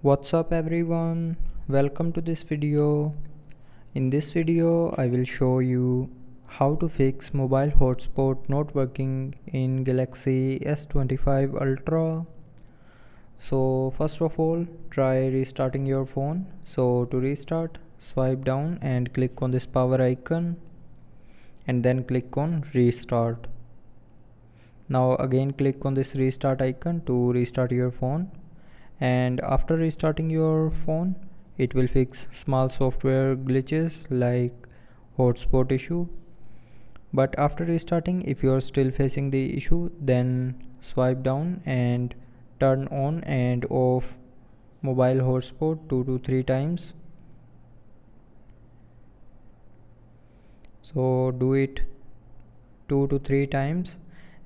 What's up everyone, welcome to this video. In this video I will show you how to fix mobile hotspot not working in Galaxy S25 Ultra. So first of all, try restarting your phone. So to restart, swipe down and click on this power icon and then click on restart. Now again click on this restart icon to restart your phone. And after restarting your phone, it will fix small software glitches like hotspot issue. But after restarting, if you are still facing the issue, then swipe down and turn on and off mobile hotspot 2 to 3 times. So do it 2 to 3 times,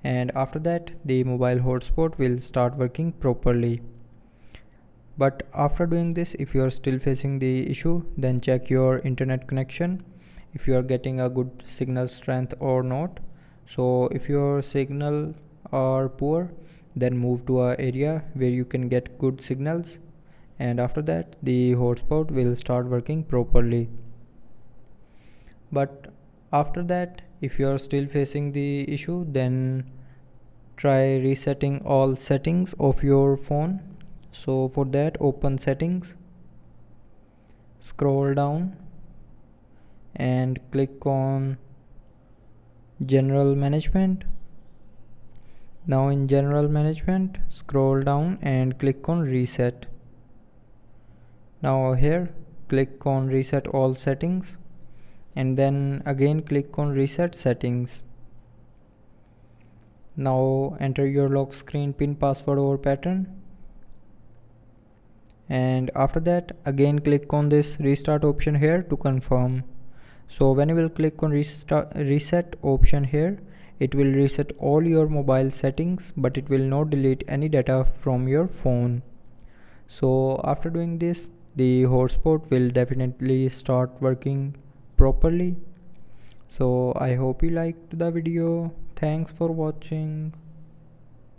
and after that the mobile hotspot will start working properly. But after doing this, if you are still facing the issue, then check your internet connection if you are getting a good signal strength or not. So if your signal are poor, then move to an area where you can get good signals, and after that the hotspot will start working properly. But after that, if you are still facing the issue, then try resetting all settings of your phone. So for that, open settings, scroll down and click on general management. Now in general management, scroll down and click on reset. Now here click on reset all settings and then again click on reset settings. Now enter your lock screen pin, password or pattern. And after that again click on this restart option here to confirm. So when you will click on reset option here, it will reset all your mobile settings, but it will not delete any data from your phone. So after doing this, the hotspot will definitely start working properly. So I hope you liked the video. Thanks for watching.